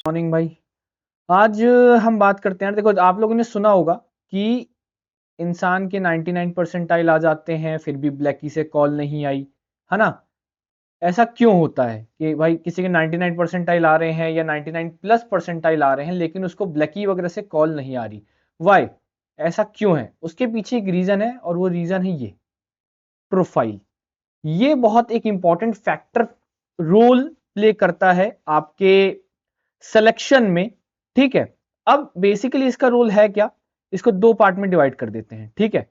Morning भाई। आज हम बात करते हैं। देखो, आप लोगों ने सुना होगा कि इंसान के 99 परसेंटाइल आ जाते हैं फिर भी ब्लैकी से कॉल नहीं आई, है ना। ऐसा क्यों होता है कि भाई किसी के 99 परसेंटाइल आ रहे हैं या 99 प्लस परसेंटाइल आ रहे हैं लेकिन उसको ब्लैकी वगैरह से कॉल नहीं आ रही? वाई? ऐसा क्यों है? उसके पीछे एक रीजन है और वो रीजन है ये प्रोफाइल। ये बहुत एक इंपॉर्टेंट फैक्टर रोल प्ले करता है आपके सिलेक्शन में। ठीक है, अब बेसिकली इसका रोल है क्या, इसको दो पार्ट में डिवाइड कर देते हैं। ठीक है,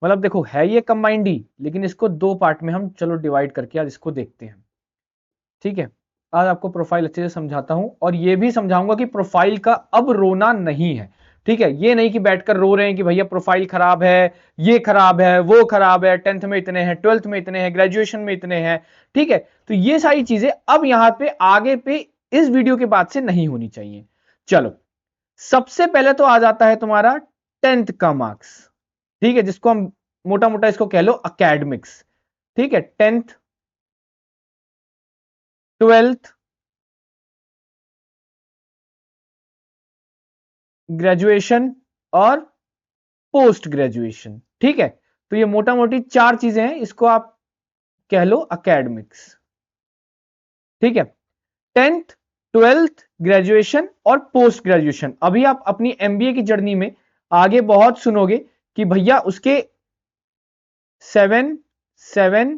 मतलब देखो है ये कंबाइंड ही, लेकिन इसको दो पार्ट में हम चलो डिवाइड करके आज इसको देखते हैं। ठीक है, आज आपको प्रोफाइल अच्छे से समझाता हूं और ये भी समझाऊंगा कि प्रोफाइल का अब रोना नहीं है। ठीक है, ये नहीं कि बैठकर रो रहे हैं कि भैया प्रोफाइल खराब है, ये खराब है, वो खराब है, 10th में इतने हैं, 12th में इतने हैं, ग्रेजुएशन में इतने हैं। ठीक है, तो ये सारी चीजें अब यहां पे आगे पे इस वीडियो के बाद से नहीं होनी चाहिए। चलो, सबसे पहले तो आ जाता है तुम्हारा 10th का मार्क्स। ठीक है, जिसको हम मोटा मोटा इसको कह लो अकेडमिक्स। ठीक है, 10th, 12th, ग्रेजुएशन और पोस्ट ग्रेजुएशन। ठीक है, तो ये मोटा मोटी चार चीजें हैं, इसको आप कह लो अकेडमिक्स। ठीक है, 10th, 12th, ग्रेजुएशन और पोस्ट ग्रेजुएशन। अभी आप अपनी एमबीए की जर्नी में आगे बहुत सुनोगे कि भैया उसके 7, 7,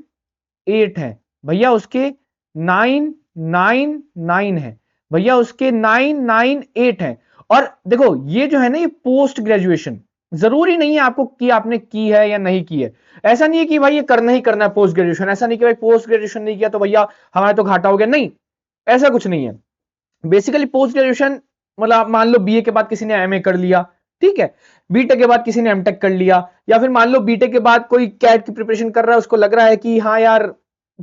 8 है, भैया उसके 9, 9, 9 है, भैया उसके 9, 9, 8 है। और देखो ये जो है ना, ये पोस्ट ग्रेजुएशन जरूरी नहीं है आपको कि आपने की है या नहीं की है। ऐसा नहीं है कि भाई ये करना ही करना है पोस्ट ग्रेजुएशन, ऐसा नहीं कि भाई पोस्ट ग्रेजुएशन नहीं किया तो भैया हमारा तो घाटा हो गया, नहीं, ऐसा कुछ नहीं है। बेसिकली पोस्ट ग्रेजुएशन मतलब मान लो बीए के बाद किसी ने एमए कर लिया, ठीक है, बीटेक के बाद किसी ने एमटेक कर लिया, या फिर मान लो बीटेक के बाद कोई कैट की प्रिपरेशन कर रहा है, उसको लग रहा है कि हाँ यार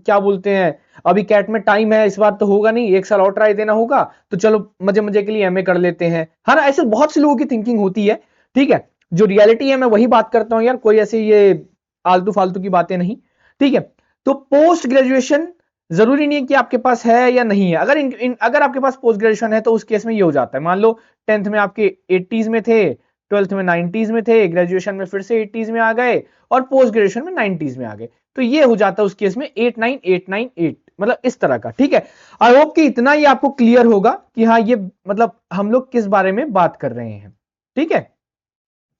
क्या बोलते हैं, अभी कैट में टाइम है, इस बार तो होगा नहीं, एक साल और ट्राई देना होगा, तो चलो मजे मजे के लिए एमए कर लेते हैं, है ना। ऐसे बहुत से लोगों की थिंकिंग होती है। ठीक है, जो रियलिटी है मैं वही बात करता हूं यार, कोई ऐसे ये आलतू फालतू की बातें नहीं। ठीक है, तो पोस्ट ग्रेजुएशन जरूरी नहीं है कि आपके पास है या नहीं है। अगर आपके पास पोस्ट ग्रेजुएशन है तो उस केस में ये हो जाता है, मान लो 10th में आपके 80s में थे, 12th में 90s में थे, ग्रेजुएशन में फिर से 80s में आ गए और पोस्ट ग्रेजुएशन में 90s में आ गए, तो ये हो जाता है उस केस में 89898, मतलब इस तरह का। ठीक है, आई होप कि इतना ही आपको क्लियर होगा कि हाँ ये मतलब हम लोग किस बारे में बात कर रहे हैं। ठीक है,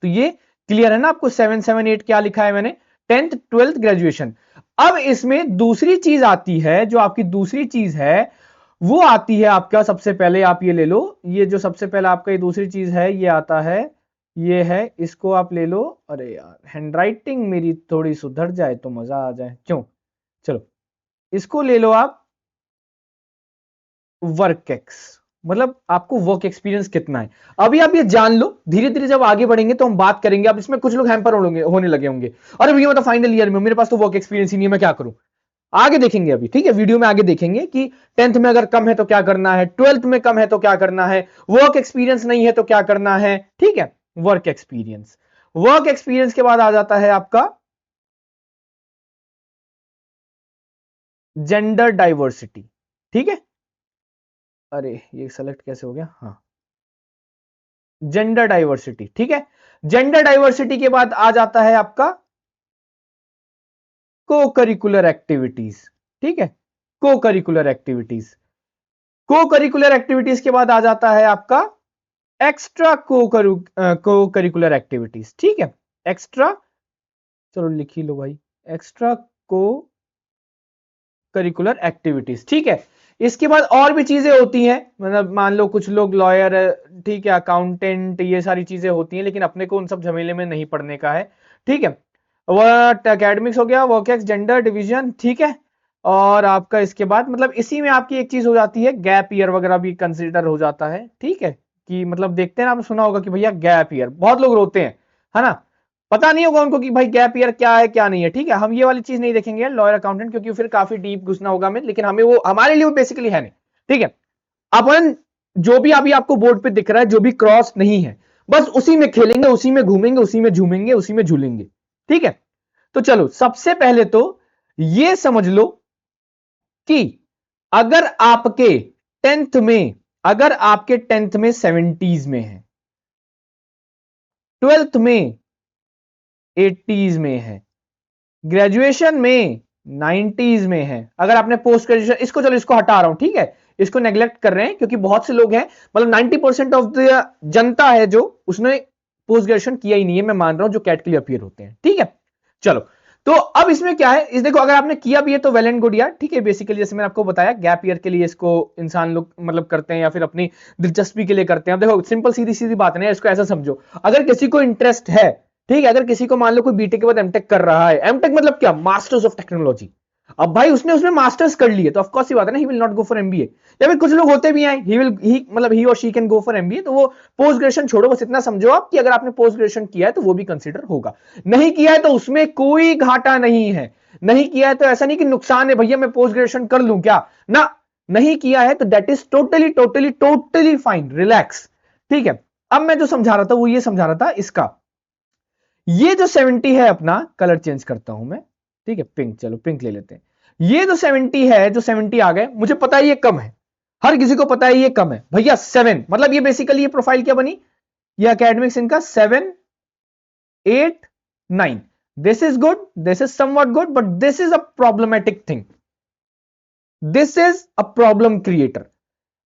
तो ये क्लियर है ना आपको, 778 क्या लिखा है मैंने, 10th, 12th, ग्रेजुएशन। अब इसमें दूसरी चीज आती है, जो आपकी दूसरी चीज है वो आती है आपका, सबसे पहले आप ये ले लो, ये जो सबसे पहले आपका ये दूसरी चीज है ये आता है, ये है, इसको आप ले लो। अरे यार हैंडराइटिंग मेरी थोड़ी सुधर जाए तो मजा आ जाए, क्यों, चलो इसको ले लो आप, वर्क एक्स, मतलब आपको वर्क एक्सपीरियंस कितना है। अभी आप ये जान लो, धीरे धीरे जब आगे बढ़ेंगे तो हम बात करेंगे। अब इसमें कुछ लोग हैम्पर होने लगे होंगे, अरे भैया मैं तो फाइनल ईयर में, मेरे पास तो वर्क एक्सपीरियंस ही नहीं है, मैं क्या करूं। आगे देखेंगे अभी, ठीक है, वीडियो में आगे देखेंगे कि 10th में अगर कम है तो क्या करना है, 12th में कम है तो क्या करना है, वर्क एक्सपीरियंस नहीं है तो क्या करना है। ठीक है, वर्क एक्सपीरियंस, वर्क एक्सपीरियंस के बाद आ जाता है आपका जेंडर डाइवर्सिटी। ठीक है, अरे ये सेलेक्ट कैसे हो गया, हाँ, जेंडर डाइवर्सिटी। ठीक है, जेंडर डाइवर्सिटी के बाद आ जाता है आपका को करिकुलर एक्टिविटीज। ठीक है, को करिकुलर एक्टिविटीज, को करिकुलर एक्टिविटीज के बाद आ जाता है आपका एक्स्ट्रा को करिकुलर एक्टिविटीज। ठीक है, एक्स्ट्रा, चलो लिख ही लो भाई, एक्स्ट्रा को करिकुलर एक्टिविटीज। ठीक है, इसके बाद और भी चीजें होती हैं, मतलब मान लो कुछ लोग लॉयर, ठीक है, अकाउंटेंट, ये सारी चीजें होती हैं, लेकिन अपने को उन सब झमेले में नहीं पढ़ने का है। ठीक है, वह एकेडमिक्स हो गया, वर्क एक्स, जेंडर डिवीजन। ठीक है, और आपका इसके बाद मतलब इसी में आपकी एक चीज हो जाती है, गैप ईयर वगैरह भी कंसिडर हो जाता है। ठीक है, कि मतलब देखते हैं ना, आपने सुना होगा कि भैया गैप ईयर, बहुत लोग रोते हैं, है ना, पता नहीं होगा उनको कि भाई गैप ईयर क्या है क्या नहीं है। ठीक है, हम ये वाली चीज नहीं देखेंगे लॉयर अकाउंटेंट, क्योंकि फिर काफी डीप घुसना होगा हमें, लेकिन हमें वो, हमारे लिए वो बेसिकली है नहीं। ठीक है, अपन जो भी अभी आपको बोर्ड पे दिख रहा है, जो भी क्रॉस नहीं है, बस उसी में खेलेंगे, उसी में घूमेंगे, उसी में झूमेंगे, उसी में झूलेंगे। ठीक है, तो चलो सबसे पहले तो ये समझ लो कि अगर आपके 10th में अगर आपके 10th में 70s में है, 12th में 80s में है, ग्रेजुएशन में 90s में है, अगर आपने पोस्ट ग्रेजुएशन, इसको चलो इसको हटा रहा हूं, ठीक है, इसको नेग्लेक्ट कर रहे हैं क्योंकि बहुत से लोग हैं, मतलब 90% ऑफ द जनता है जो उसने पोस्ट ग्रेजुएशन किया ही नहीं है, मैं मान रहा हूं, जो कैट के लिए अपीयर होते हैं, ठीक है। चलो, तो अब इसमें क्या है, इस देखो अगर आपने किया भी है तो वेल एंड गुड यार, ठीक है। बेसिकली जैसे मैंने आपको बताया, गैप ईयर के लिए इसको इंसान लोग मतलब करते हैं या फिर अपनी दिलचस्पी के लिए करते हैं। अब देखो सिंपल सीधी सीधी बात है, इसको ऐसा समझो, अगर किसी को इंटरेस्ट है, ठीक है, अगर किसी को मान लो कोई बीटेक के बाद एमटेक कर रहा है, एमटेक मतलब क्या, मास्टर्स ऑफ टेक्नोलॉजी, अब भाई उसने उसमें मास्टर्स कर लिए तो ऑफ कोर्स ही बात है ना, he will not go for MBA. या फिर कुछ लोग होते भी हैं, ही मतलब ही और she can go for MBA, तो वो पोस्ट ग्रेजुएशन छोड़ो, बस इतना समझो आप कि अगर आपने पोस्ट ग्रेजुएशन किया है तो वो भी कंसीडर होगा, नहीं किया है तो उसमें कोई घाटा नहीं है, नहीं किया है तो ऐसा नहीं कि नुकसान है, भैया मैं पोस्ट ग्रेजुएशन कर लूं क्या, ना, नहीं किया है तो that is totally totally totally fine, relax, ठीक है। अब मैं जो समझा रहा था वो ये समझा रहा था इसका, ये जो 70 है अपना, कलर चेंज करता हूं मैं, ठीक है, पिंक, चलो पिंक ले लेते हैं। ये जो 70 है, जो 70 आ गए, मुझे पता है ये कम है, हर किसी को पता है ये कम है भैया, 7 मतलब ये बेसिकली ये प्रोफाइल क्या बनी, ये एकेडमिक्स इनका 7 8 9, this is good, this is somewhat good, but this is a problematic thing, this is a problem creator.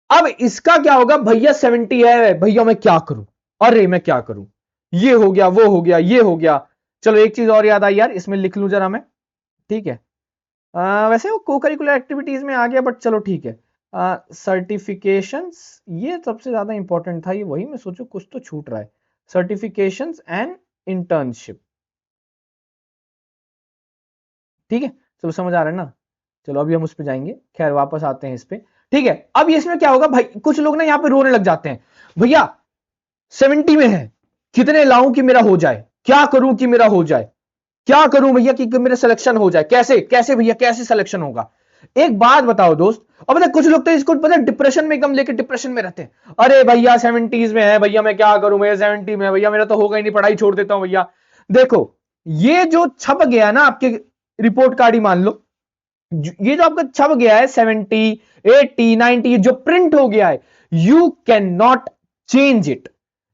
अब इसका क्या होगा, भैया 70 है, भैया मैं क्या करूं, अरे मैं क्या करूं, ये हो गया, वो हो गया, ये हो गया। चलो एक चीज और याद आई यार, इसमें लिख लूं जरा मैं, ठीक है। वैसे वो को करिकुलर एक्टिविटीज में आ गया, बट चलो ठीक है। सर्टिफिकेशंस, ये सबसे ज्यादा इंपॉर्टेंट था, ये वही मैं सोचू कुछ तो छूट रहा है, सर्टिफिकेशंस एंड इंटर्नशिप, ठीक है। चलो समझ आ रहा है ना, चलो अभी हम उस पर जाएंगे, खैर वापस आते हैं इस पे, ठीक है। अब ये इसमें क्या होगा भाई, कुछ लोग ना यहाँ पे रोने लग जाते हैं, भैया 70 में है, कितने लाऊं कि मेरा हो जाए, क्या करूं कि मेरा हो जाए, क्या करूं भैया कि मेरा सिलेक्शन हो जाए, कैसे कैसे भैया कैसे सिलेक्शन होगा। एक बात बताओ दोस्त, अब पता कुछ लोग तो इसको पता डिप्रेशन में एकदम लेके डिप्रेशन में रहते हैं, अरे भैया 70s में है, भैया मैं क्या करूं, मैं 70 में है भैया, मेरा तो होगा ही नहीं, पढ़ाई छोड़ देता हूं भैया। देखो, ये जो छप गया ना आपके रिपोर्ट कार्ड ही मान लो, ये जो आपका छप गया है 70 80 90, जो प्रिंट हो गया है, you can not change it,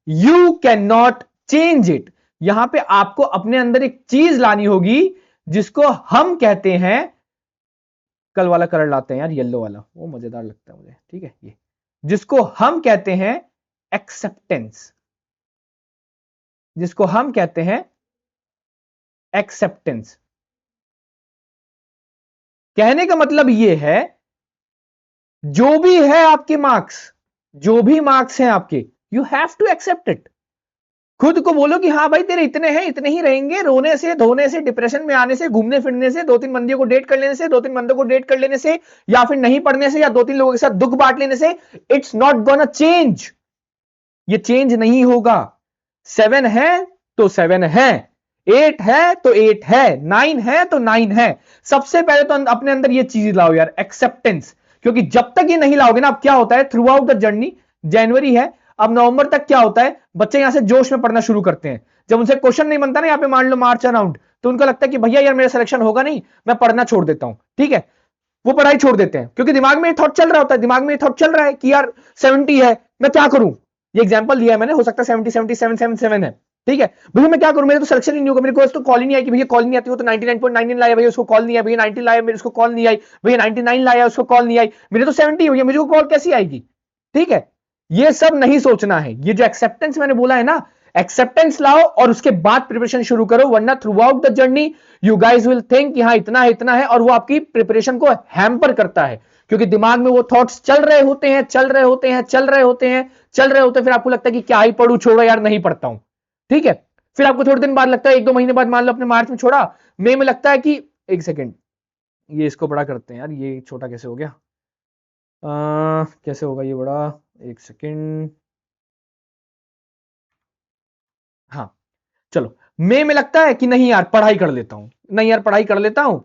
you can not change it. यहां पे आपको अपने अंदर एक चीज लानी होगी जिसको हम कहते हैं, कल वाला कलर लाते हैं यार, येलो वाला, वो मजेदार लगता है मुझे, ठीक है, ये जिसको हम कहते हैं एक्सेप्टेंस, जिसको हम कहते हैं एक्सेप्टेंस। कहने का मतलब यह है, जो भी है आपके मार्क्स, जो भी मार्क्स हैं आपके, you have to accept it. खुद को बोलो कि हाँ भाई तेरे इतने हैं, इतने ही रहेंगे, रोने से धोने से डिप्रेशन में आने से, घूमने फिरने से, दो तीन बंदियों को डेट कर लेने से, दो तीन बंदों को डेट कर लेने से, या फिर नहीं पढ़ने से, या दो तीन लोगों के साथ दुख बांट लेने से, इट्स नॉट गोना चेंज, ये चेंज नहीं होगा। 7 है तो 7 है, 8 है तो 8 है, 9 है तो 9 है। सबसे पहले तो अपने अंदर ये चीज लाओ यार, एक्सेप्टेंस, क्योंकि जब तक ये नहीं लाओगे ना, अब क्या होता है थ्रू आउट द जर्नी, जनवरी है, अब नवंबर तक क्या होता है, बच्चे यहां से जोश में पढ़ना शुरू करते हैं, जब उनसे क्वेश्चन नहीं बनता ना, यहाँ पे मान लो मार्च अराउंड, तो उनको लगता है कि भैया यार मेरा सिलेक्शन होगा नहीं, मैं पढ़ना छोड़ देता हूं, ठीक है, वो पढ़ाई छोड़ देते हैं, क्योंकि दिमाग में ये थॉट चल रहा होता है, दिमाग में ये थॉट चल रहा है कि यार 70 है, मैं क्या करूं, ये एग्जांपल दिया है मैंने, हो सकता है 70 77 77 है, ठीक है, भैया मैं क्या करूं, मेरे तो सिलेक्शन ही नहीं होगा, मेरे को तो कॉल ही नहीं आई, कि भैया कॉल नहीं आती, हो तो 99.99 लाया भैया, उसको कॉल नहीं आई, भैया 90 लाया मेरे उसको कॉल नहीं आई, भैया 99 लाया उसको कॉल नहीं आई, मेरे तो 70 भैया मुझे कॉल कैसी आएगी, ठीक है। ये सब नहीं सोचना है, ये जो एक्सेप्टेंस मैंने बोला है ना, एक्सेप्टेंस लाओ और उसके बाद प्रिपरेशन शुरू करो, वरना through out the journey you guys will think कि हाँ इतना है, और वो आपकी प्रिपरेशन को हैम्पर करता है, क्योंकि दिमाग में वो थॉट्स चल रहे होते हैं, चल रहे होते हैं, चल रहे होते हैं, चल रहे होते हैं, फिर आपको लगता है कि क्या ही पढ़ू, छोड़ो यार नहीं पढ़ता हूं, ठीक है। फिर आपको थोड़े दिन बाद लगता है, एक दो महीने बाद, मान लो अपने मार्च में छोड़ा, मई में लगता है कि एक सेकेंड, ये इसको बड़ा करते हैं यार, ये छोटा कैसे हो गया, कैसे होगा ये बड़ा, एक सेकेंड, हाँ चलो, मई में लगता है कि नहीं यार पढ़ाई कर लेता हूं, नहीं यार पढ़ाई कर लेता हूं,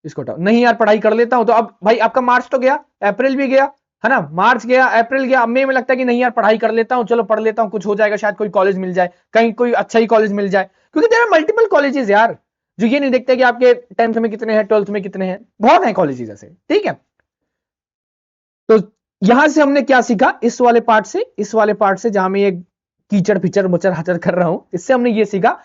इसको हटाओ, नहीं यार पढ़ाई कर लेता हूं, तो अब भाई आपका मार्च तो गया, अप्रैल भी गया, है ना, मार्च गया, अप्रैल गया, अब मई में लगता है कि नहीं यार पढ़ाई कर लेता हूं, चलो पढ़ लेता हूं, कुछ हो जाएगा, शायद कोई कॉलेज मिल जाए, कहीं कोई अच्छा ही कॉलेज मिल जाए, क्योंकि देयर आर मल्टीपल कॉलेजेस यार, जो ये नहीं देखते कि आपके 10th में कितने हैं, 12th में कितने हैं, बहुत हैं कॉलेजेस ऐसे, ठीक है। तो यहां से हमने क्या सीखा, इस वाले पार्ट से जहां मैं ये कीचड़ फिचड़ मुचर हचर कर रहा हूं, इससे हमने ये सीखा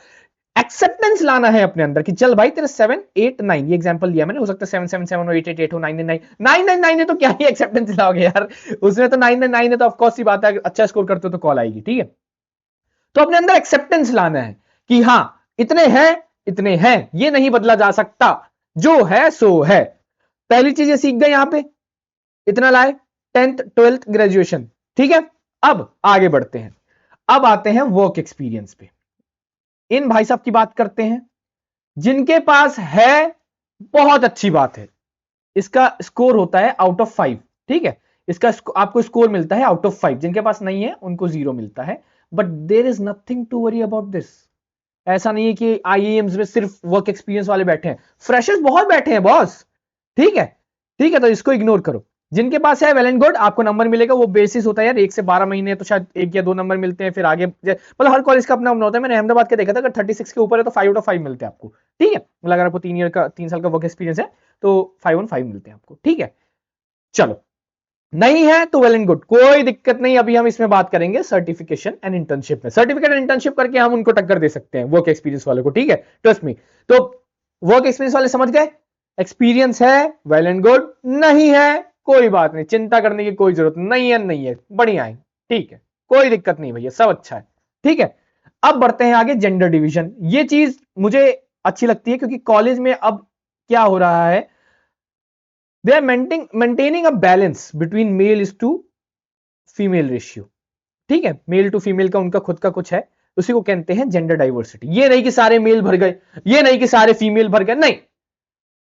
एक्सेप्टेंस लाना है अपने अंदर कि चल भाई तेरे 7 8 9, ये एग्जांपल दिया मैंने, हो सकता है 7 7 7 हो, 8 8 8 हो, 9 9 9 9 9 है तो क्या ही एक्सेप्टेंस लाओगे यार, उसमें तो 9 9 9 है तो ऑफ कोर्स ही बात है, अच्छा स्कोर करते हो तो कॉल आएगी, ठीक है। तो अपने अंदर एक्सेप्टेंस लाना है कि हाँ इतने हैं, ये नहीं बदला जा सकता, जो है सो है। पहली चीज ये सीख गए यहां पे, इतना लाए 10th 12th ग्रेजुएशन, ठीक है। अब आगे बढ़ते हैं, अब आते हैं वर्क एक्सपीरियंस पे। इन भाई साहब की बात करते हैं जिनके पास है, बहुत अच्छी बात है, इसका स्कोर होता है आउट ऑफ 5, ठीक है, इसका आपको स्कोर मिलता है आउट ऑफ 5, जिनके पास नहीं है उनको 0 मिलता है। But there is nothing to worry about this. ऐसा नहीं है कि आईएएम्स में सिर्फ वर्क एक्सपीरियंस वाले बैठे हैं, फ्रेशर्स बहुत बैठे हैं बॉस, ठीक है, ठीक है, तो इसको इग्नोर करो। जिनके पास है वेल एंड गुड, आपको नंबर मिलेगा, वो बेसिस होता है यार, 1 से 12 महीने तो शायद 1 या 2 नंबर मिलते हैं, फिर आगे मतलब हर कॉलेज का अपना अपना होता है। मैंने अहमदाबाद का देखा था, अगर 36 के ऊपर है तो 5 आउट ऑफ 5 मिलते हैं आपको, ठीक है, मतलब अगर आपको 3 साल का वर्क एक्सपीरियंस है तो 5 ऑन 5 मिलते हैं आपको, ठीक है। चलो, नहीं है तो वेल एंड गुड, कोई दिक्कत नहीं। अभी हम इसमें बात करेंगे सर्टिफिकेशन एंड इंटर्नशिप में, सर्टिफिकेट एंड इंटर्नशिप करके हम उनको टक्कर दे सकते हैं वर्क एक्सपीरियंस वाले को, ठीक है, ट्रस्ट मी। तो वर्क एक्सपीरियंस वाले समझ गए, एक्सपीरियंस है वेल एंड गुड, नहीं है कोई बात नहीं, चिंता करने की कोई जरूरत नहीं है, बढ़िया है, ठीक है, कोई दिक्कत नहीं भैया, सब अच्छा है, ठीक है। अब बढ़ते हैं आगे, जेंडर डिवीजन। ये चीज मुझे अच्छी लगती है क्योंकि कॉलेज में अब क्या हो रहा है, they are maintaining a balance between male is to female ratio, ठीक है, मेल टू फीमेल का उनका खुद का कुछ है, उसी को कहते हैं जेंडर डाइवर्सिटी। ये नहीं कि सारे मेल भर गए, ये नहीं कि सारे फीमेल भर गए, नहीं,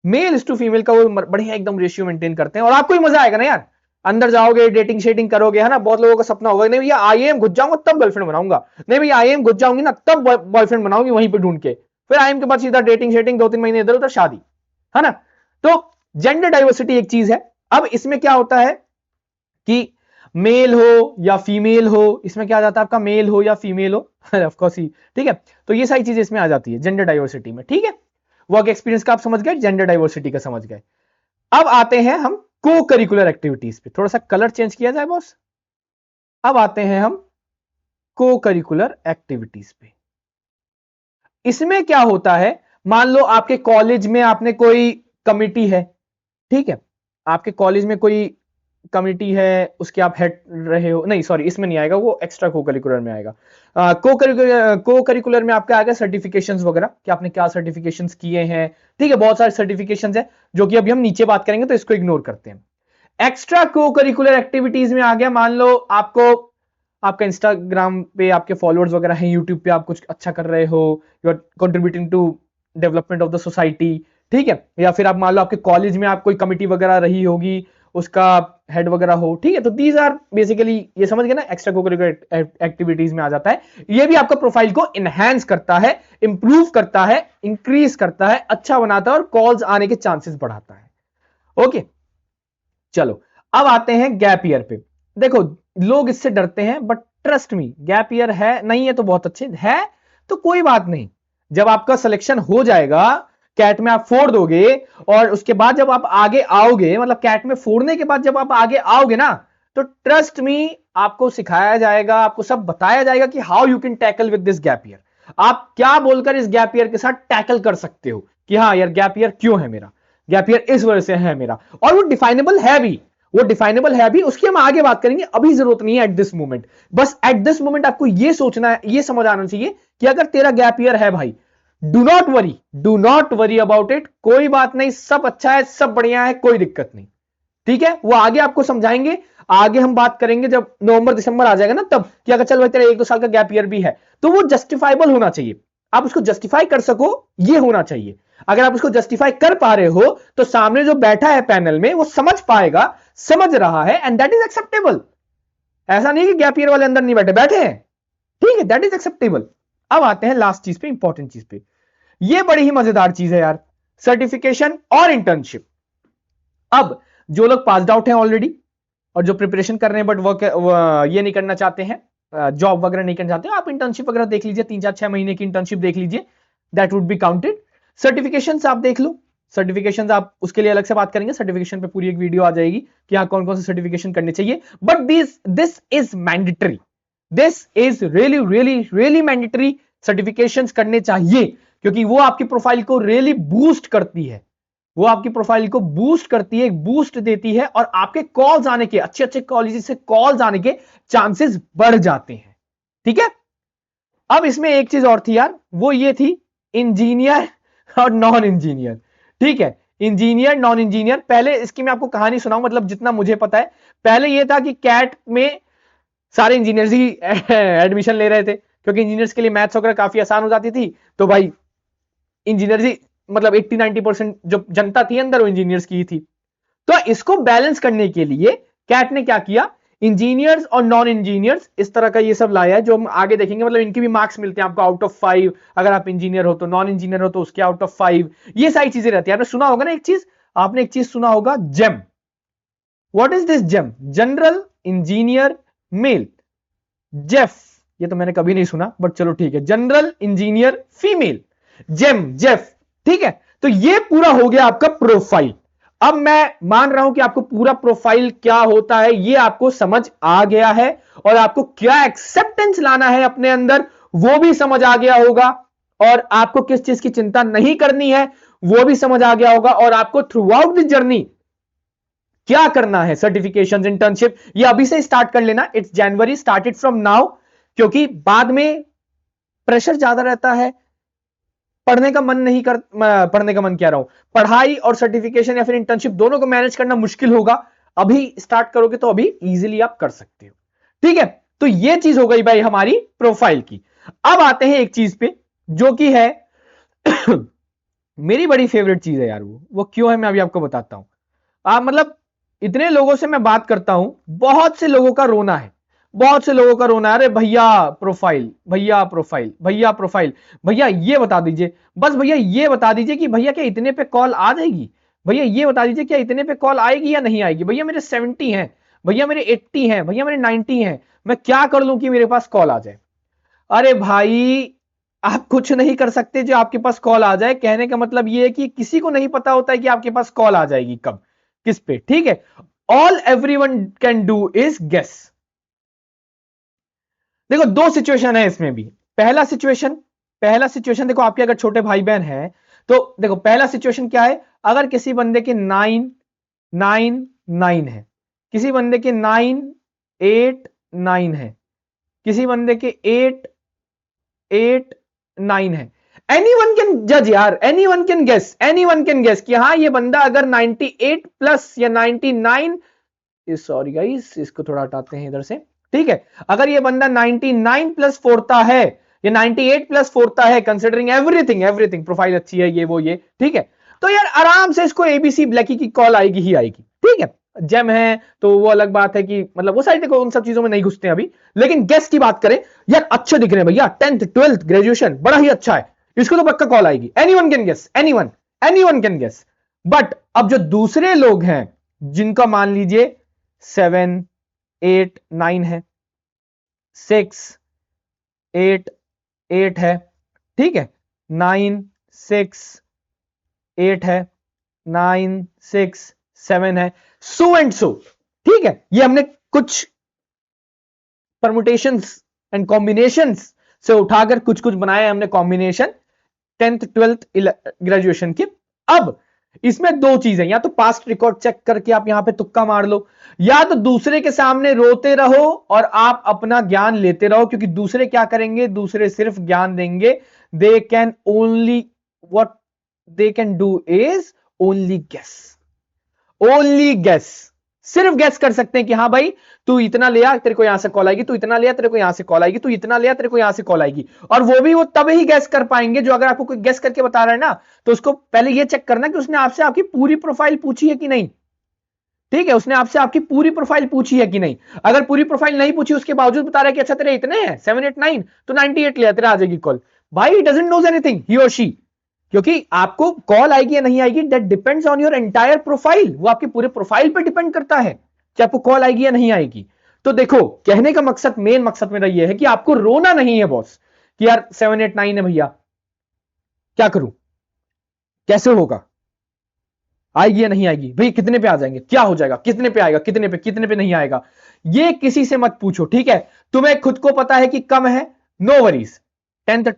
मेल इज टू फीमेल का वो बढ़िया एकदम रेशियो मेंटेन करते हैं, और आपको ही मजा आएगा ना यार, अंदर जाओगे डेटिंग शेटिंग करोगे, है ना, बहुत लोगों का सपना होगा, नहीं भैया आईएएम घुस जाऊंगा तब गर्लफ्रेंड बनाऊंगा, नहीं भैया आईएएम घुस जाऊंगी ना तब बॉयफ्रेंड बनाऊंगी वहीं पे ढूंढ के, फिर आईएएम के बाद सीधा डेटिंग शेटिंग 2-3 महीने इधर उधर शादी, है ना। तो जेंडर डाइवर्सिटी एक चीज है। अब इसमें क्या होता है कि मेल हो या फीमेल हो, इसमें क्या आ जाता है आपका, मेल हो या फीमेल हो, ऑफ कोर्स ही, ठीक है। तो ये सारी चीजें इसमें आ जाती है जेंडर डाइवर्सिटी में, ठीक है। वर्क एक्सपीरियंस का आप समझ गए, जेंडर डाइवर्सिटी का समझ गए। अब आते हैं हम को करिकुलर एक्टिविटीज पे, थोड़ा सा कलर चेंज किया जाए बॉस। अब आते हैं हम को करिकुलर एक्टिविटीज पे। इसमें क्या होता है, मान लो आपके कॉलेज में आपने कोई कमिटी है, ठीक है, आपके कॉलेज में कोई कमिटी है, उसके आप हेड रहे हो, नहीं सॉरी इसमें नहीं आएगा, वो एक्स्ट्रा को करिकुलर में आएगा। को करिकुलर में आपका आएगा सर्टिफिकेशंस वगैरह, कि आपने क्या सर्टिफिकेशंस किए हैं, ठीक है, बहुत सारे सर्टिफिकेशंस है जो कि अभी हम नीचे बात करेंगे तो इसको इग्नोर करते हैं। एक्स्ट्रा को करिकुलर एक्टिविटीज में आ गया, मान लो आपको आपका इंस्टाग्राम पे आपके फॉलोअर्स वगैरह हैं, यूट्यूब पे आप कुछ अच्छा कर रहे हो, you are contributing to development of the society, ठीक है, या फिर आप मान लो आपके कॉलेज में आप कोई कमिटी वगैरह रही होगी, उसका हेड वगैरह हो, ठीक है, तो दीज आर बेसिकली, ये समझ गए ना, एक्स्ट्रा कोकरिकुलर एक्टिविटीज में आ जाता है। ये भी आपका प्रोफाइल को इनहैंस करता है, इंप्रूव करता है, इंक्रीज करता है, अच्छा बनाता है और कॉल्स आने के चांसेस बढ़ाता है। ओके, चलो अब आते हैं गैप ईयर पे। देखो लोग इससे डरते हैं, but trust me, gap year है नहीं है तो बहुत अच्छे है, तो कोई बात नहीं, जब आपका सिलेक्शन हो जाएगा, कैट में आप फोड़ दोगे, और उसके बाद जब आप आगे आओगे, मतलब कैट में फोड़ने के बाद जब आप आगे आओगे ना, तो ट्रस्ट मी आपको सिखाया जाएगा, आपको सब बताया जाएगा कि how you can tackle with this gap year, आप क्या बोलकर इस गैप ईयर के साथ टैकल कर सकते हो कि हाँ यार गैप ईयर क्यों है मेरा, गैप ईयर इस वजह से है मेरा, और वो डिफाइनेबल है भी, वो डिफाइनेबल है भी, उसकी हम आगे बात करेंगे, अभी जरूरत नहीं है एट दिस मोमेंट। बस एट दिस मोमेंट आपको ये सोचना है, ये समझ आना चाहिए कि अगर तेरा गैप ईयर है भाई, do not worry about it, कोई बात नहीं, सब अच्छा है, सब बढ़िया है, कोई दिक्कत नहीं, ठीक है। वो आगे आपको समझाएंगे, आगे हम बात करेंगे जब नवंबर दिसंबर आ जाएगा ना, तब कि अगर चल भाई तेरा 1-2 साल का गैप ईयर भी है, तो वो जस्टिफाइबल होना चाहिए, आप उसको जस्टिफाई कर सको, ये होना चाहिए। अगर आप उसको जस्टिफाई कर पा रहे हो तो सामने जो बैठा है पैनल में वो समझ पाएगा, समझ रहा है, एंड दैट इज एक्सेप्टेबल। ऐसा नहीं कि गैप ईयर वाले अंदर नहीं बैठे, बैठे हैं, ठीक है, दैट इज एक्सेप्टेबल। अब आते हैं लास्ट चीज पे, इंपॉर्टेंट चीज पे, ये बड़ी ही मजेदार चीज है यार, सर्टिफिकेशन और इंटर्नशिप। अब जो लोग पास्ड आउट हैं ऑलरेडी, और जो प्रिपरेशन कर रहे हैं बट वर्क ये नहीं करना चाहते हैं, जॉब वगैरह नहीं करना चाहते, आप इंटर्नशिप वगैरह देख लीजिए, 3-4-6 महीने की इंटर्नशिप देख लीजिए, that would be counted. Certifications आप देख लो, सर्टिफिकेशन आप उसके लिए अलग से बात करेंगे, सर्टिफिकेशन पे पूरी एक वीडियो आ जाएगी कि हाँ कौन कौन से सर्टिफिकेशन करने चाहिए, but this is mandatory, this is really really really mandatory, certifications करने चाहिए क्योंकि वो आपकी प्रोफाइल को रियली बूस्ट करती है, वो आपकी प्रोफाइल को बूस्ट करती है, एक बूस्ट देती है और आपके कॉल्स आने के, अच्छे अच्छे कॉलेज से कॉल्स आने के चांसेस बढ़ जाते हैं। ठीक है, अब इसमें एक चीज और थी यार, वो ये थी इंजीनियर और नॉन इंजीनियर। ठीक है, इंजीनियर नॉन इंजीनियर, पहले इसकी मैं आपको कहानी सुनाऊं, मतलब जितना मुझे पता है, पहले ये था कि कैट में सारे इंजीनियर्स ही एडमिशन ले रहे थे क्योंकि इंजीनियर्स के लिए मैथ्स वगैरह काफी आसान हो जाती थी, तो भाई इंजीनियर्स ही मतलब 80-90% जो जनता थी अंदर वो इंजीनियर्स की ही थी। तो इसको बैलेंस करने के लिए कैट ने क्या किया, इंजीनियर्स और नॉन इंजीनियर्स इस तरह का ये सब लाया है, जो हम आगे देखेंगे, मतलब इनके भी मार्क्स मिलते हैं आपको आउट ऑफ 5, अगर आप इंजीनियर हो तो, नॉन इंजीनियर हो तो उसके आउट ऑफ 5, ये सारी चीजें रहती है। आपने सुना होगा ना एक चीज, आपने एक चीज सुना होगा, GEM. What is this GEM? General engineer male. GEF, ये तो मैंने कभी नहीं सुना, बट चलो ठीक है, general engineer female, GEM, GEF. ठीक है, तो ये पूरा हो गया आपका प्रोफाइल। अब मैं मान रहा हूं कि आपको पूरा प्रोफाइल क्या होता है ये आपको समझ आ गया है, और आपको क्या एक्सेप्टेंस लाना है अपने अंदर वो भी समझ आ गया होगा, और आपको किस चीज की चिंता नहीं करनी है वो भी समझ आ गया होगा, और आपको थ्रू आउट द जर्नी क्या करना है, सर्टिफिकेशन, इंटर्नशिप, ये अभी से स्टार्ट कर लेना। It's January, start it from now, क्योंकि बाद में प्रेशर ज्यादा रहता है, पढ़ने का मन नहीं कर, पढ़ने का मन क्या रहा हूं, पढ़ाई और सर्टिफिकेशन या फिर इंटर्नशिप दोनों को मैनेज करना मुश्किल होगा। अभी स्टार्ट करोगे तो अभी इजीली आप कर सकते हो। ठीक है, तो ये चीज हो गई भाई हमारी प्रोफाइल की। अब आते हैं एक चीज पे जो कि है मेरी बड़ी फेवरेट चीज है यार, वो क्यों है मैं अभी आपको बताता हूं। मतलब इतने लोगों से मैं बात करता हूं, बहुत से लोगों का रोना है, बहुत से लोगों का रोना है, अरे भैया प्रोफाइल, भैया प्रोफाइल, भैया प्रोफाइल, भैया ये बता दीजिए, बस भैया ये बता दीजिए कि भैया क्या इतने पे कॉल आ जाएगी, भैया ये बता दीजिए क्या इतने पे कॉल आएगी या नहीं आएगी, भैया मेरे 70 हैं, भैया मेरे 80 हैं, भैया मेरे 90 हैं, मैं क्या कर लूं कि मेरे पास कॉल आ जाए। अरे भाई आप कुछ नहीं कर सकते जो आपके पास कॉल आ जाए, कहने का मतलब ये है कि किसी को नहीं पता होता है कि आपके पास कॉल आ जाएगी कब, किस पे। ठीक है, all everyone can do is guess. देखो दो सिचुएशन है इसमें भी। पहला सिचुएशन देखो, आपके अगर छोटे भाई बहन हैं तो देखो पहला सिचुएशन क्या है, अगर किसी बंदे के 9 है, किसी बंदे के 9 8 9 है, किसी बंदे के 8 8 9 है, एनीवन कैन जज यार, एनीवन कैन गेस कि हाँ ये बंदा अगर 98 प्लस या 99, सॉरी गाइस इसको थोड़ा हटाते हैं इधर से। ठीक है, अगर ये बंदा 99 प्लस फोड़ता है या 98 प्लस फोड़ता है, कंसिडरिंग एवरीथिंग, प्रोफाइल अच्छी है, ये वो ये, ठीक है, तो यार आराम से इसको एबीसी ब्लैकी की कॉल आएगी ही आएगी। ठीक है, जेम है तो वो अलग बात है कि मतलब वो सारी देखो उन सब चीजों में नहीं घुसते अभी, लेकिन गेस की बात करें, यार अच्छे दिख रहे हैं भैया, 10th 12th ग्रेजुएशन बड़ा ही अच्छा है, इसको तो पक्का कॉल आएगी, anyone can guess, anyone can guess. But अब जो दूसरे लोग हैं जिनका मान लीजिए 7 8 9 है, 6 8 8 है, ठीक है, 9 6 8 है, 9 6 7 है, सो एंड सो। ठीक है, ये हमने कुछ परमुटेशंस एंड कॉम्बिनेशंस से उठाकर कुछ कुछ बनाया हमने कॉम्बिनेशन 10th 12th ग्रेजुएशन की। अब इसमें दो चीजें, या तो पास्ट रिकॉर्ड चेक करके आप यहां पे तुक्का मार लो, या तो दूसरे के सामने रोते रहो और आप अपना ज्ञान लेते रहो, क्योंकि दूसरे क्या करेंगे, दूसरे सिर्फ ज्ञान देंगे, they can only what they can do is only guess, सिर्फ गेस कर सकते हैं कि हाँ भाई तू इतना ले आ तेरे को यहां से कॉल आएगी, तू इतना ले आ तेरे को यहां से कॉल आएगी, तू इतना ले आ तेरे को यहां से कॉल आएगी, और वो भी वो तब ही गेस कर पाएंगे जो, अगर आपको कोई गेस करके बता रहा है ना, तो उसको पहले ये चेक करना कि उसने आपसे आपकी पूरी प्रोफाइल पूछी है कि नहीं। ठीक है, उसने आपसे आपकी पूरी प्रोफाइल पूछी है कि नहीं, अगर पूरी प्रोफाइल नहीं पूछी उसके बावजूद बता रहा है कि अच्छा तेरे इतने हैं 7 8 9, तो 98 ले आ, तेरा आ जाएगी कॉल, भाई डजंट नोज एनीथिंग ही और शी, क्योंकि आपको कॉल आएगी या नहीं आएगी that depends on your entire profile, वो आपके पूरे प्रोफाइल पे डिपेंड करता है कि आपको कॉल आएगी या नहीं आएगी। तो देखो कहने का मकसद, मेन मकसद मेरा ये है कि आपको रोना नहीं है बॉस कि यार 7 8 9 है भैया, क्या करूं, कैसे होगा, आएगी या नहीं आएगी, भाई कितने पे आ जाएंगे, क्या हो जाएगा, कितने पे आएगा, कितने पे नहीं आएगा, ये किसी से मत पूछो, ठीक है। तुम्हें खुद को पता है कि कम है, नो वरीज। 10th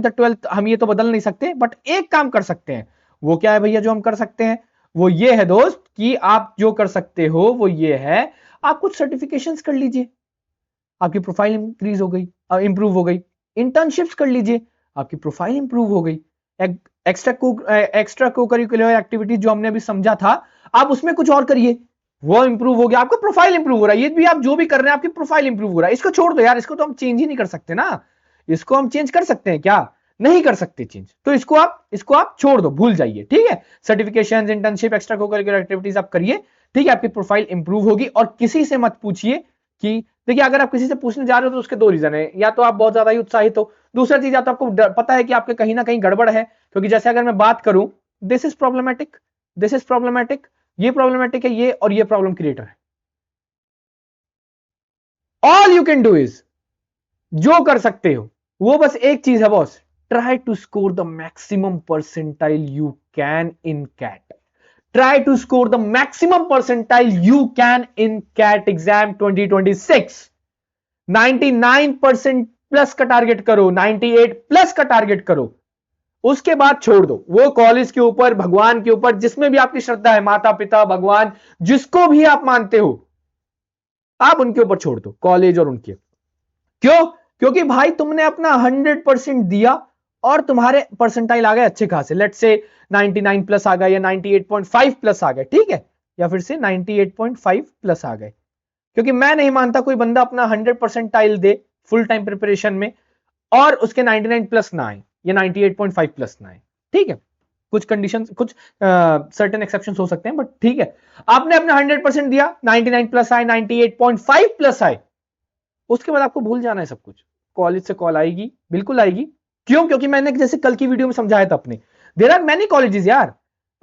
12th हम ये तो बदल नहीं सकते, बट एक काम कर सकते हैं। वो क्या है भैया जो हम कर सकते हैं, वो ये है दोस्त कि आप जो कर सकते हो वो ये है, आप कुछ सर्टिफिकेशंस कर लीजिए, आपकी प्रोफाइल इंक्रीज हो गई, इंप्रूव हो गई। इंटर्नशिप्स कर लीजिए, आपकी प्रोफाइल इंप्रूव हो गई। एक्स्ट्रा को करिकुलर एक्टिविटीज जो हमने अभी समझा था, आप उसमें कुछ और करिए, वो इंप्रूव हो गया, आपका प्रोफाइल इंप्रूव हो रहा है। ये भी आप जो भी कर रहे हैं आपकी प्रोफाइल इंप्रूव हो रहा है। इसको छोड़ दो यार, इसको तो हम चेंज ही नहीं कर सकते ना। इसको हम चेंज कर सकते हैं क्या, नहीं कर सकते चेंज, तो इसको आप छोड़ दो, भूल जाइए, ठीक है। सर्टिफिकेशन, इंटर्नशिप, एक्स्ट्रा को करिकुलर एक्टिविटीज आप करिए, ठीक है, आपकी प्रोफाइल इंप्रूव होगी। और किसी से मत पूछिए कि, देखिए अगर आप किसी से पूछने जा रहे हो तो उसके दो रीजन है, या तो आप बहुत ज्यादा ही उत्साहित हो, दूसरा चीज या तो आपको पता है कि आपके कहीं ना कहीं गड़बड़ है। क्योंकि जैसे अगर मैं बात करूं, this is problematic, this is problematic, ये प्रॉब्लमेटिक है, ये और ये प्रॉब्लम क्रिएटर है। All you can do is, जो कर सकते हो वो बस एक चीज है boss, try to score the maximum percentile you can in CAT. Try to score the maximum percentile you can in CAT exam 2026. 99% plus का टारगेट करो, 98 प्लस का टारगेट करो, उसके बाद छोड़ दो। वो कॉलेज के ऊपर, भगवान के ऊपर, जिसमें भी आपकी श्रद्धा है, माता पिता, भगवान, जिसको भी आप मानते हो, आप उनके ऊपर छोड़ दो, कॉलेज और उनके। क्यों? क्योंकि भाई तुमने अपना 100% दिया और तुम्हारे परसेंटाइल आ गए अच्छे खासे, लेट्स से 99 प्लस आ गए या 98.5 प्लस आ गए, ठीक है, या फिर से 98.5 प्लस आ गए। क्योंकि मैं नहीं मानता कोई बंदा अपना 100 परसेंटाइल दे फुल टाइम प्रिपरेशन में और उसके 99 प्लस ना आए या 98.5 प्लस ना आए, ठीक है। कुछ कंडीशन, कुछ सर्टेन एक्सेप्शंस हो सकते हैं, बट ठीक है, आपने अपना 100% दिया, 99 प्लस आए, 98.5 प्लस आए, उसके बाद आपको भूल जाना है सब कुछ। कॉलेज से कॉल आएगी, बिल्कुल आएगी। क्यों? क्योंकि मैंने जैसे कल की वीडियो में समझाया था अपने, देयर आर मेनी कॉलेजेस यार।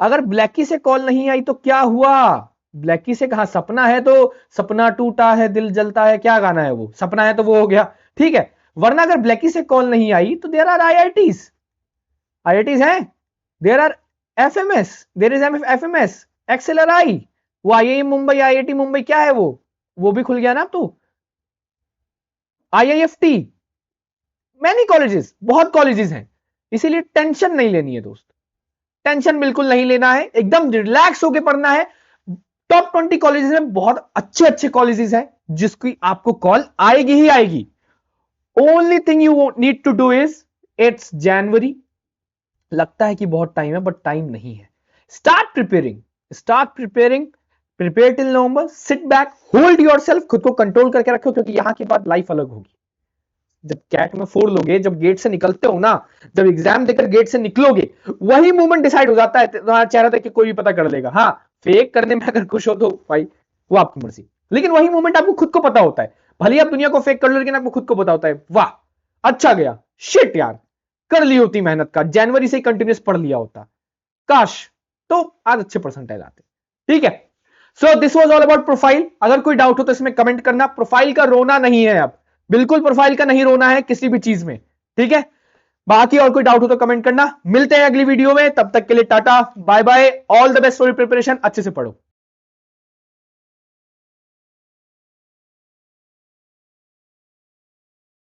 अगर ब्लैकी से कॉल नहीं आई तो क्या हुआ, ब्लैकी से कहा, सपना है तो सपना टूटा है दिल जलता है, क्या गाना है वो, सपना है तो वो हो गया, ठीक है। वरना अगर ब्लैकी से कॉल नहीं आई तो देयर आर आईआईटीज, आईआईटीज हैं, there are FMS, there is FMS, XLRI, वो आईआईएम मुंबई, आईआईटी मुंबई, क्या है वो भी खुल गया ना अब तो, आईआईएफटी, मैनी कॉलेजेस, बहुत कॉलेजेस हैं। इसीलिए टेंशन नहीं लेनी है दोस्त, टेंशन बिल्कुल नहीं लेना है, एकदम रिलैक्स होकर पढ़ना है। टॉप 20 कॉलेजेस में बहुत अच्छे अच्छे कॉलेजेस हैं जिसकी आपको कॉल आएगी ही आएगी। Only thing you need to do is, it's January, लगता है कि बहुत टाइम है बट टाइम नहीं है। Start preparing, start preparing, prepare till नवंबर, सिट बैक, होल्ड योरसेल्फ, खुद को कंट्रोल करके रखो, क्योंकि यहां के बाद लाइफ अलग होगी। जब कैट में 4 लोगे, जब गेट से निकलते हो ना, जब एग्जाम देकर गेट से निकलोगे, वही मोमेंट डिसाइड हो जाता है, तुम्हारा चेहरा देख के कोई भी पता कर लेगा। हाँ, फेक करने में अगर खुश हो तो भाई वो आपकी मर्जी, लेकिन वही मोमेंट आपको खुद को पता होता है। भले आप दुनिया को फेक कर लो, लेकिन आपको खुद को पता होता है, वाह अच्छा गया, शिट यार, कर ली होती मेहनत का, जनवरी से ही कंटिन्यूस पढ़ लिया होता, काश, तो आज अच्छे परसेंटाइल आते। ठीक है, so this was all about profile. अगर कोई डाउट हो तो इसमें कमेंट करना। प्रोफाइल का रोना नहीं है, अब बिल्कुल प्रोफाइल का नहीं रोना है किसी भी चीज में, ठीक है। बाकी और कोई डाउट हो तो कमेंट करना। मिलते हैं अगली वीडियो में, तब तक के लिए ta ta bye bye, all the best for preparation, अच्छे से पढ़ो।